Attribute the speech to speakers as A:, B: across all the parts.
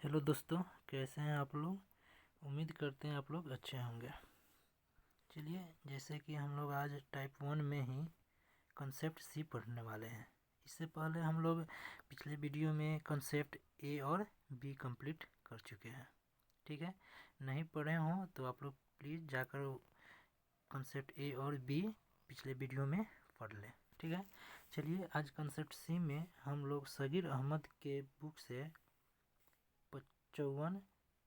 A: Hello दोस्तों, कैसे हैं आप लोग। उम्मीद करते हैं आप लोग अच्छे होंगे। चलिए, जैसे कि हम लोग आज टाइप 1 में ही कंसेप्ट सी पढ़ने वाले हैं। इससे पहले हम लोग पिछले वीडियो में कंसेप्ट ए और बी कंप्लीट कर चुके हैं। ठीक है, नहीं पढ़े हों तो आप लोग प्लीज़ जाकर कंसेप्ट ए और बी पिछले वीडियो में पढ़ लें। ठीक है, चलिए आज कंसेप्ट सी में हम लोग सगीर अहमद के बुक से 54,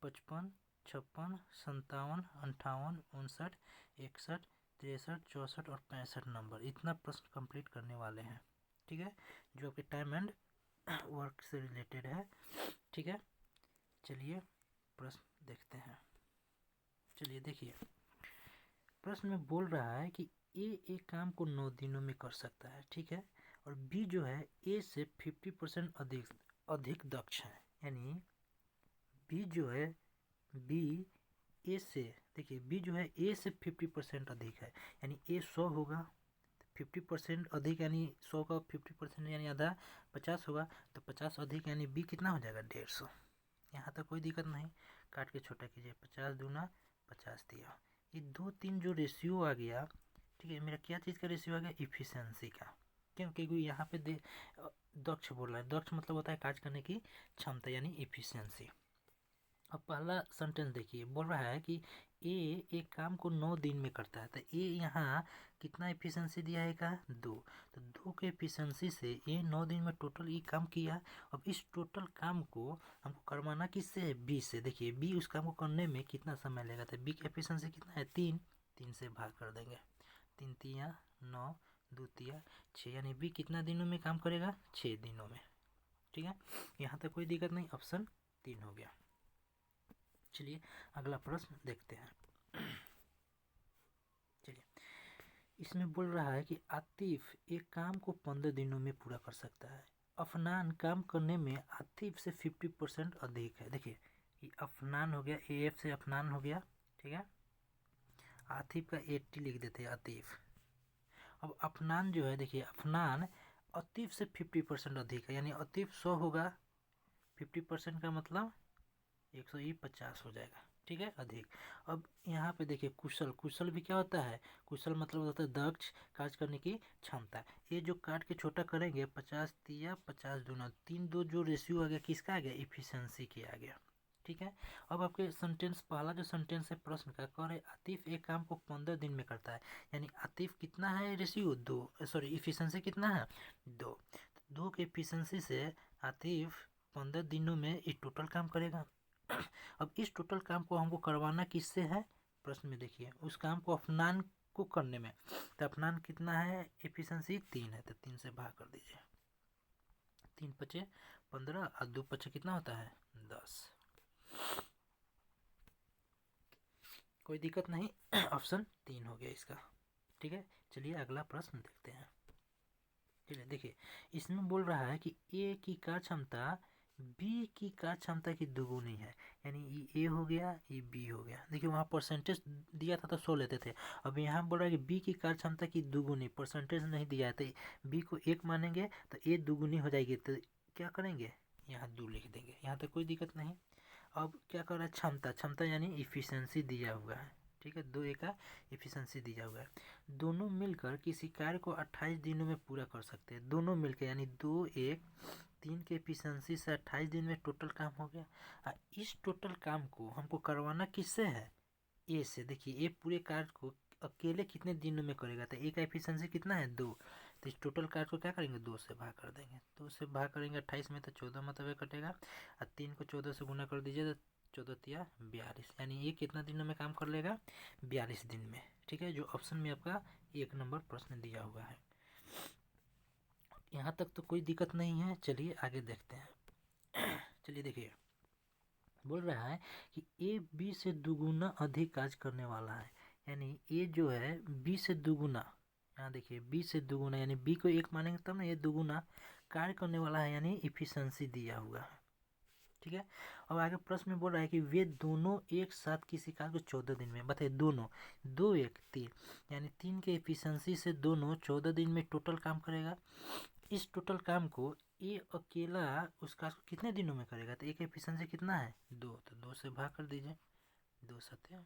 A: 55, 56, 57, 58, 59, 61, 63, 64 और 65 नंबर इतना प्रश्न कंप्लीट करने वाले हैं। ठीक है, जो आपके टाइम एंड वर्क से रिलेटेड है। ठीक है, चलिए प्रश्न देखते हैं। चलिए देखिए, प्रश्न में बोल रहा है कि ए एक काम को 9 दिनों में कर सकता है। ठीक है, और बी जो है ए से 50% अधिक दक्ष है। यानी बी जो है बी ए से, देखिए बी जो है ए से 50% अधिक है। यानी ए 100 होगा, 50% अधिक यानी 100 का 50% यानी आधा 50 होगा, तो 50 अधिक यानी बी कितना हो जाएगा 150। यहाँ तक कोई दिक्कत नहीं, काट के छोटा कीजिए। 50 दूना 50 दिया। ये 2 3 जो रेशियो आ गया, ठीक है, मेरा क्या चीज़ का रेशियो आ गया, इफिशेंसी का। क्यों, क्योंकि यहाँ पे दक्ष बोल रहा है। दक्ष मतलब होता है कार्य करने की क्षमता यानी इफिशियंसी। अब पहला सेंटेंस देखिए, बोल रहा है कि ए एक काम को 9 दिन में करता है। तो ए यहाँ कितना एफिशिएंसी दिया है का 2, तो 2 के एफिशिएंसी से ए 9 दिन में टोटल ये काम किया। अब इस टोटल काम को हमको करवाना किससे है, बी से। देखिए बी उस काम को करने में कितना समय लेगा, तो बी की एफिशिएंसी कितना है 3, 3 से भाग कर देंगे। 3 तिया 9, 2 तिया 6, यानी बी कितना दिनों में काम करेगा, 6 दिनों में। ठीक है, यहाँ तक कोई दिक्कत नहीं, ऑप्शन 3 हो गया। चलिए अगला प्रश्न देखते हैं। चलिए, इसमें बोल रहा है कि आतिफ एक काम को 15 दिनों में पूरा कर सकता है। अफनान काम करने में आतिफ से 50% अधिक है। देखिए ये अफनान हो गया, ए एफ से अफनान हो गया। ठीक है, आतिफ का 80 लिख देते हैं आतिफ। अब अफनान जो है, देखिए अफनान आतिफ से 50% अधिक है। यानी आतिफ 100 होगा, 50% का मतलब 100 ही 50 हो जाएगा। ठीक है, अधिक। अब यहाँ पे देखिए कुशल, कुशल भी क्या होता है, कुशल मतलब होता है दक्ष, कार्य करने की क्षमता। ये जो काट के छोटा करेंगे, 50 तिया 50 दूना 3, 2 जो रेशियो आ गया किसका आ गया, इफिशियंसी के आ गया। ठीक है, अब आपके सेंटेंस, पहला जो सेंटेंस है प्रश्न का, कह रहे आतिफ एक काम को 15 दिन में करता है। यानी आतिफ कितना है रेशियो 2, सॉरी इफिशियंसी कितना है 2। 2 के इफिशियंसी से आतिफ 15 दिनों में ये टोटल काम करेगा। अब इस टोटल काम को हमको करवाना किससे है, प्रश्न में देखिए उस काम को अफनान को करने में। तो अफनान कितना है, एफिशिएंसी 3 है, तो 3 से भाग कर दीजिए। 3 पचे 15 और 2 पचे कितना होता है 10। कोई दिक्कत नहीं, ऑप्शन 3 हो गया इसका। ठीक है, चलिए अगला प्रश्न देखते हैं। चलिए देखिए, इसमें बोल रहा है कि ए की कार्य क्षमता बी की कार्य क्षमता की दोगुनी है। यानी ये ए हो गया, ये बी हो गया। देखिए वहाँ परसेंटेज दिया था तो 100 लेते थे। अब यहाँ बोल रहा है कि बी की कार्य क्षमता की दोगुनी, परसेंटेज नहीं दिया है, तो बी को 1 मानेंगे तो ए दोगुनी हो जाएगी। तो क्या करेंगे, यहाँ 2 लिख देंगे। यहाँ तक कोई दिक्कत नहीं। अब क्या कर रहा है, क्षमता, क्षमता यानी इफिशियंसी दिया हुआ है। ठीक है, 2 ए का इफिशियंसी दिया हुआ है। दोनों मिलकर किसी कार्य को 28 दिनों में पूरा कर सकते हैं। दोनों मिलकर यानी 2 1 3 के एफिशिएंसी से 28 दिन में टोटल काम हो गया। इस टोटल काम को हमको करवाना किससे है, ए से। देखिए ए पूरे कार्य को अकेले कितने दिनों में करेगा, तो ए का एफिशिएंसी कितना है 2। तो इस टोटल कार्य को क्या करेंगे, 2 से भाग कर देंगे। 2 से भाग करेंगे 28 में, तो 14 मतलब कटेगा। और 3 को 14 से गुना कर दीजिए, तो 14 तिया 42, यानी ये कितना दिनों में काम कर लेगा, 42 दिन में। ठीक है, जो ऑप्शन में आपका 1 नंबर प्रश्न दिया हुआ है। यहाँ तक तो कोई दिक्कत नहीं है, चलिए आगे देखते हैं। चलिए देखिए, बोल रहा है कि ए बी से दुगुना अधिक कार्य करने वाला है। यानी ए जो है बी से दुगुना, यहाँ देखिए बी से दुगुना, यानी बी को 1 मानेंगे तब ना, ये दुगुना कार्य करने वाला है, यानी इफिशियंसी दिया हुआ है। ठीक है, अब आगे प्रश्न में बोल रहा है कि वे दोनों एक साथ किसी कार्य को 14 दिन में, बताइए दोनों, 2 1 3, यानी 3 के एफिशिएंसी से दोनों 14 दिन में टोटल काम करेगा। इस टोटल काम को ए अकेला उस कार्य को कितने दिनों में करेगा, तो ए का एफिशिएंसी कितना है 2, तो 2 से भाग कर दीजिए, 2 सत्या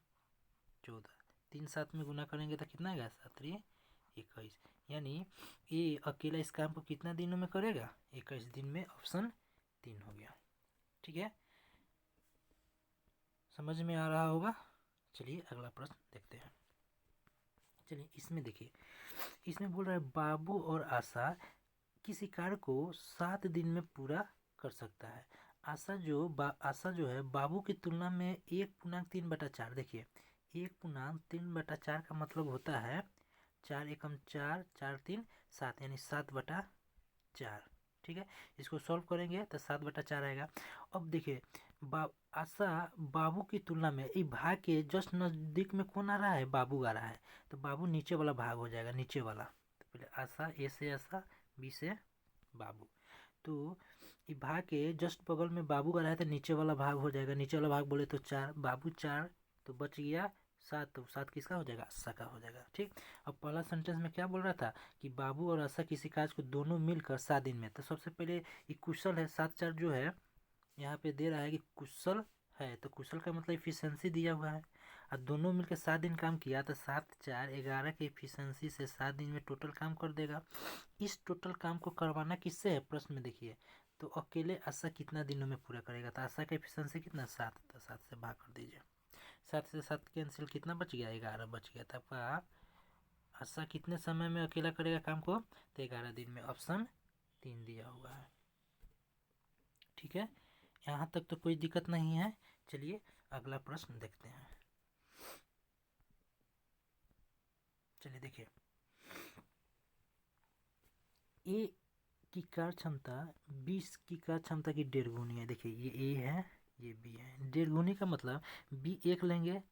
A: 14, 3 7 में गुना करेंगे तो कितना आएगा 7 21, यानी ए अकेला इस काम को कितना दिनों में करेगा 21 दिन में, ऑप्शन 3 हो गया। ठीक है, समझ में आ रहा होगा। चलिए अगला प्रश्न देखते हैं। चलिए इसमें देखिए, इसमें बोल रहा है बाबू और आशा किसी कार्य को 7 दिन में पूरा कर सकता है। आशा जो है बाबू की तुलना में 1.3/4, देखिए 1.3/4 का मतलब होता है 4 एकम 4, 4 3 7, यानी 7/4। ठीक है, इसको सॉल्व करेंगे तो 7/4 आएगा। अब देखिए आशा बाबू की तुलना में ये भाग के जस्ट नज़दीक में कौन आ रहा है, बाबू आ रहा है, तो बाबू नीचे वाला भाग हो जाएगा, नीचे वाला। तो पहले आशा, ए से आशा, बी से बाबू, तो ये भाग के जस्ट बगल में बाबू का रहा है तो नीचे वाला भाग हो जाएगा, नीचे वाला भाग बोले तो 4, बाबू 4, तो बच गया 7, तो 7 किसका हो जाएगा, आशा का हो जाएगा। ठीक, अब पहला सेंटेंस में क्या बोल रहा था कि बाबू और आशा किसी कार्य को दोनों मिलकर 7 दिन में, तो सबसे पहले ये कुशल है, 7 4 जो है यहाँ पे दे रहा है कि कुशल है, तो कुशल का मतलब इफिशियंसी दिया हुआ है, और दोनों मिलकर 7 दिन काम किया तो 7 4 11 के इफिशियंसी से 7 दिन में टोटल काम कर देगा। इस टोटल काम को करवाना किससे है, प्रश्न में देखिए, तो अकेले आशा कितना दिनों में पूरा करेगा, तो आशा का एफिशिएंसी कितना 7, तो 7 से भाग कर दीजिए, 7 से 7 कैंसिल, कितना बच गया 11 बच गया, तब आपका आशा कितने समय में अकेला करेगा काम को, तो 11 दिन में, ऑप्शन 3 दिया हुआ है। ठीक है, यहाँ तक तो कोई दिक्कत नहीं है। चलिए अगला प्रश्न देखते हैं। चलिए देखिए, ए की कार्य क्षमता 20 की कार्य क्षमता की 1.5 गुनी है। देखिए ये ए है, ये बी है, 1.5 गुनी का मतलब बी 1 लेंगे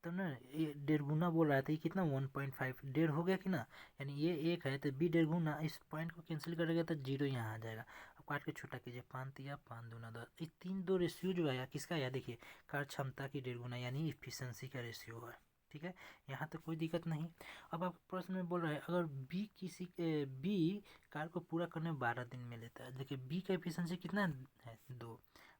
A: तो ना, ये 1.5 गुना बोल रहा था, ये कितना 1.5 1.5 हो गया कि ना, यानी ये 1 है तो बी 1.5 गुना, इस पॉइंट को कैंसिल करेगा तो 0 यहाँ आ जाएगा। अब काट के छोटा कीजिए, 5 तिया 5 दूना 10, ये 3 2 रेशियो जो आया किसका आया, देखिए कार्य क्षमता की 1.5 गुना, यानी इफिशियंसी का रेशियो है। ठीक है, यहाँ तक कोई दिक्कत नहीं। अब आप प्रश्न में बोल रहे हैं अगर बी कार को पूरा करने में 12 दिन में लेता है। देखिए बी का एफिशिएंसी कितना है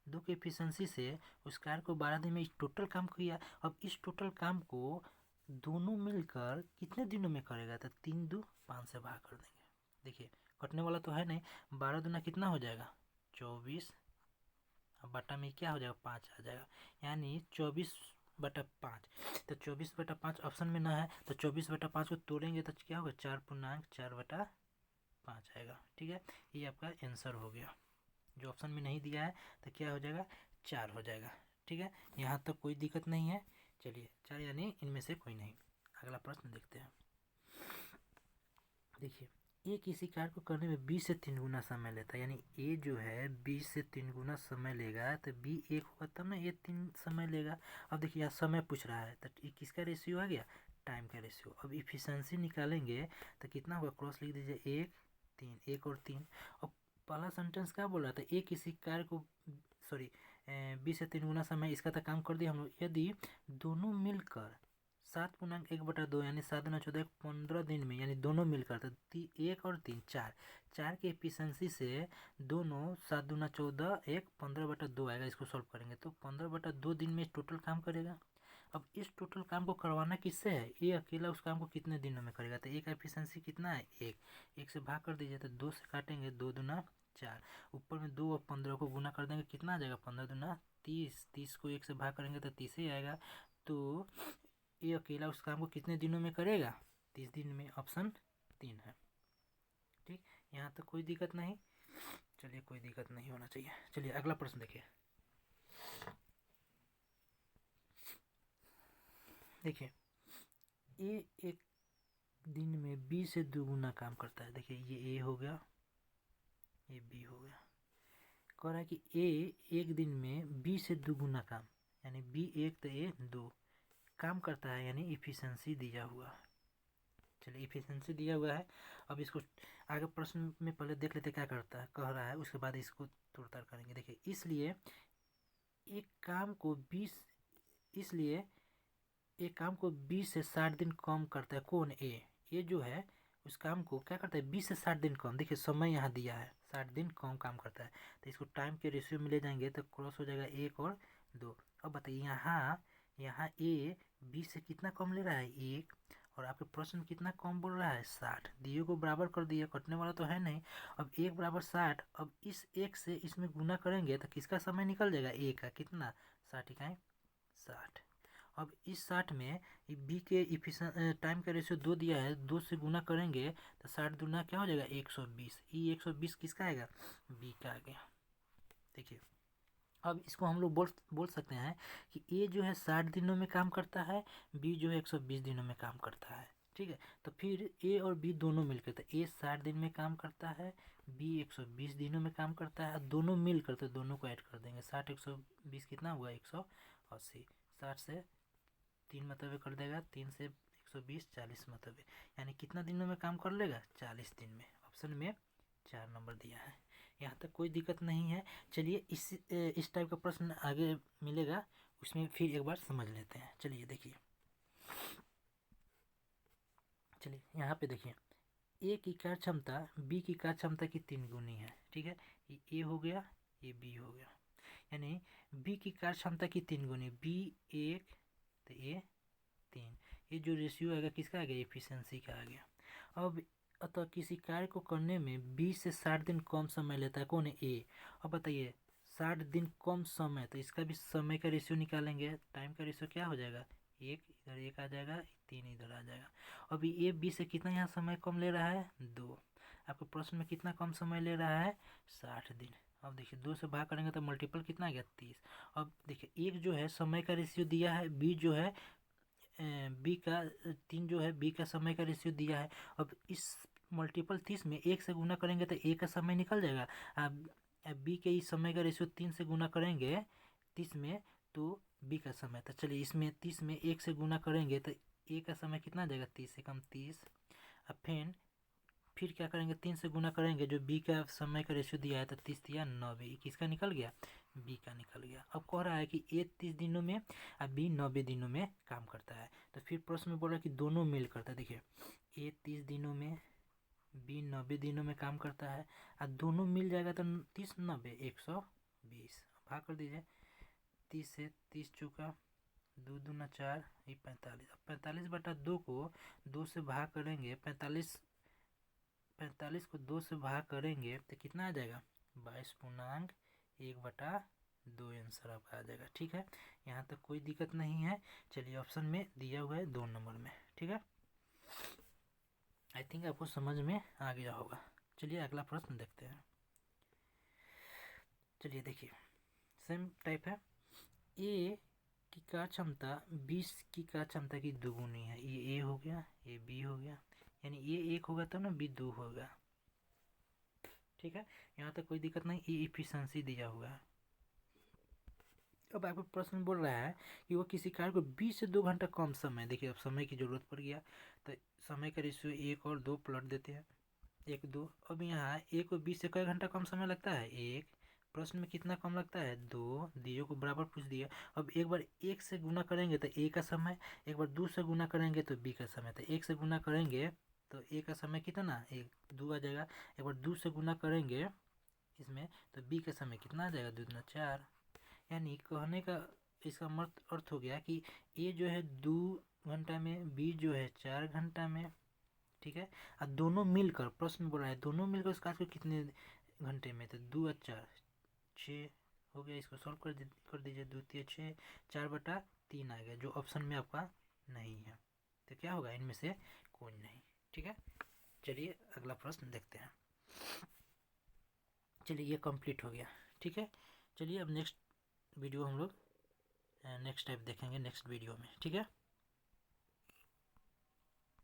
A: 2 के एफिशिएंसी से उस कार को 12 दिन में टोटल काम किया। अब इस टोटल काम को दोनों मिलकर कितने दिनों में करेगा, तो 3 2 5 से भाग कर देंगे। देखिए कटने वाला तो है नहीं, 12 दूना कितना हो जाएगा 24, अब बटा में क्या हो जाएगा 5 आ जाएगा, यानी 24/5, तो 24/5 ऑप्शन में ना है, तो 24/5 को तोड़ेंगे तो क्या होगा 4.4/5 आएगा। ठीक है, ये आपका आंसर हो गया। जो ऑप्शन में नहीं दिया है तो क्या हो जाएगा 4 हो जाएगा। ठीक है, यहाँ तक कोई दिक्कत नहीं है। चलिए 4 यानी इनमें से कोई नहीं। अगला प्रश्न देखते हैं। देखिए ए किसी कार्य को करने में 20 से 3 गुना समय लेता है, यानी ए जो है 20 से 3 गुना समय लेगा, तो बी 1 होगा तब ना, ये 3 समय लेगा। अब देखिए यहाँ समय पूछ रहा है तो ये किसका रेशियो आ गया, टाइम का रेशियो। अब इफिशियंसी निकालेंगे तो कितना होगा, क्रॉस लिख दीजिए 1 3, 1 और 3। अब पहला सेंटेंस क्या बोल रहा था, ए किसी कार्य को सॉरी 20 से 3 गुना समय, इसका तो काम कर दिया हम लोग। यदि दोनों मिलकर 7.1/2 यानी 7 दूना 14, 15 दिन में, यानी दोनों मिलकर तो 1 और 3 4, 4 की एफिशिएंसी से दोनों 7 दूना 14 1 15/2 आएगा। इसको सॉल्व करेंगे तो 15/2 दिन में टोटल काम करेगा। अब इस टोटल काम को करवाना किससे है, ये अकेला उस काम को कितने दिनों में करेगा, तो एक का एफिशिएंसी कितना है 1 से भाग कर दीजिए, तो 2 से काटेंगे 2 दूना 4, ऊपर में 2 और 15 को गुना कर देंगे, कितना आ जाएगा 15 दूना 30, 30 को 1 से भाग करेंगे तो 30 ही आएगा। तो ये अकेला उस काम को कितने दिनों में करेगा 30 दिन में, ऑप्शन 3 है। ठीक, यहाँ तक कोई दिक्कत नहीं। चलिए कोई दिक्कत नहीं होना चाहिए। चलिए अगला प्रश्न देखिए। देखिए ए एक दिन में 20 से 2 गुना काम करता है। देखिए ये ए हो गया, ये बी हो गया। कह रहा है कि ए एक दिन में 20 से 2 गुना काम, यानी बी 1 तो ए 2 काम करता है, यानी इफिशियंसी दिया हुआ है। चलिए इफिशियंसी दिया हुआ है। अब इसको आगे प्रश्न में पहले देख लेते क्या करता है, कह रहा है, उसके बाद इसको तोड़ताड़ करेंगे। देखिए इसलिए एक काम को 20 से 60 दिन कम करता है। कौन, ए जो है उस काम को क्या करता है 20 से 60 दिन कम। देखिए समय यहाँ दिया है 60 दिन कम काम करता है। तो इसको टाइम के रेशियो में ले जाएंगे तो क्रॉस हो जाएगा 1 और 2। अब बताइए यहाँ यहाँ ए बी से कितना कम ले रहा है 1, और आपके प्रश्न में कितना कम बोल रहा है 60। दिए को बराबर कर दिया, कटने वाला तो है नहीं। अब 1 बराबर 60, अब इस 1 से इसमें गुना करेंगे तो किसका समय निकल जाएगा, ए का। कितना, 60 इकाई 60। अब इस 60 में बी के टाइम का रेशियो 2 दिया है, 2 से गुना करेंगे तो 60 दूना क्या हो जाएगा 120। ये 120 किसका आएगा, बी का आ गया। देखिए अब इसको हम लोग बोल सकते हैं कि ए जो है 60 दिनों में काम करता है, बी जो है 120 दिनों में काम करता है। ठीक है, तो फिर ए और बी दोनों मिलकर, तो ए 60 दिन में काम करता है, बी 120 दिनों में काम करता है, दोनों मिलकर तो दोनों को ऐड कर देंगे। 60 120 कितना हुआ 180। 60 से 3 मतलब कर देगा, 3 से 120 40 मतलब, यानी कितना दिनों में काम कर लेगा 40 दिन में। ऑप्शन में 4 नंबर दिया है। यहाँ तक कोई दिक्कत नहीं है। चलिए इस टाइप का प्रश्न आगे मिलेगा, उसमें फिर एक बार समझ लेते हैं। चलिए देखिए, चलिए यहाँ पे देखिए, ए की कार्य क्षमता बी की कार्य क्षमता की 3 गुनी है। ठीक है, ये ए हो गया, ये बी हो गया, यानी बी की कार्य क्षमता की 3 गुनी, बी 1 तो ए 3। ये जो रेशियो आएगा किसका आ गया, एफिशिएंसी का आ गया। अब अतः किसी कार्य को करने में 20 से 60 दिन कम समय लेता है, कौन है, ए। अब बताइए 60 दिन कम समय, तो इसका भी समय का रेशियो निकालेंगे। टाइम का रेशियो क्या हो जाएगा, 1 इधर 1 आ जाएगा, 3 इधर आ जाएगा। अभी ए बी से कितना यहाँ समय कम ले रहा है, 2। आपके प्रश्न में कितना कम समय ले रहा है, 60 दिन। अब देखिए 2 से भाग करेंगे तो मल्टीपल कितना आ गया, 30। अब देखिए एक जो है समय का रेशियो दिया है, बी जो है बी का 3 जो है बी का समय का रेशियो दिया है। अब इस मल्टीपल 30 में 1 से गुना करेंगे तो ए का समय निकल जाएगा। अब बी के इस समय का रेशियो 3 से गुना करेंगे 30 में तो बी का समय, तो चलिए इसमें 30 में 1 से गुना करेंगे तो ए का समय कितना आ जाएगा, 30 से कम 30। अब फिर क्या करेंगे, 3 से गुना करेंगे, जो बी का समय का रेशियो दिया है तो 30 दिया 90, किसका निकल गया, बी का निकल गया। अब कह रहा है कि ए 30 दिनों में और बी 90 दिनों में काम करता है। तो फिर प्रश्न में बोल रहा है कि दोनों मिल करता है। देखिए ए 30 दिनों में, बी 90 दिनों में काम करता है, और दोनों मिल जाएगा तो 30 90 120। भाग कर दीजिए, 30 से 30 चुका, 2 दूना 4, ये 45। अब 45/2 को 2 से भाग करेंगे, 45 को 2 से भाग करेंगे तो कितना आ जाएगा, 22.1/2 आंसर आपका आ जाएगा। ठीक है, यहाँ तक कोई दिक्कत नहीं है। चलिए ऑप्शन में दिया हुआ है 2 नंबर में। ठीक है, आई थिंक आपको समझ में आ गया होगा। चलिए अगला प्रश्न देखते हैं। चलिए देखिए सेम टाइप है, ए की कार्य क्षमता 20 की कार्य क्षमता की दोगुनी है। ये ए हो गया, ये बी हो गया, यानी ये 1 होगा तब ना बी 2 होगा। ठीक है, यहाँ तक कोई दिक्कत नहीं, ये इफिशिएंसी दिया हुआ है। अब आपको प्रश्न बोल रहा है कि वो किसी कार्य को 20 से 2 घंटा कम समय, देखिए अब समय की जरूरत पड़ गया तो समय का रेशियो 1 और 2 प्लट देते हैं, 1 2। अब यहाँ ए को 20 से कई घंटा कम समय लगता है, 1। प्रश्न में कितना कम लगता है, 2। दियो को बराबर पूछ दिया। अब एक बार 1 से गुना करेंगे तो ए का समय, एक बार 2 से गुना करेंगे तो बी का समय। तो 1 से गुना करेंगे तो ए का समय कितना, 1 2 आ जाएगा। एक बार 2 से गुना करेंगे इसमें तो बी का समय कितना आ जाएगा, 2 दूना 4। यानी कहने का इसका अर्थ हो गया कि ए जो है 2 घंटा में, बी जो है 4 घंटा में। ठीक है, और दोनों मिलकर, प्रश्न बोला है दोनों मिलकर उस कार्य को कितने घंटे में, तो 2 और 4 6 हो गया। इसको सॉल्व कर दीजिए, 2 3 6, 4/3 आ गया, जो ऑप्शन में आपका नहीं है। तो क्या होगा, इनमें से कोई नहीं। ठीक है, चलिए अगला प्रश्न देखते हैं। चलिए ये कंप्लीट हो गया। ठीक है, चलिए अब नेक्स्ट वीडियो हम लोग नेक्स्ट टाइप देखेंगे नेक्स्ट वीडियो में। ठीक है।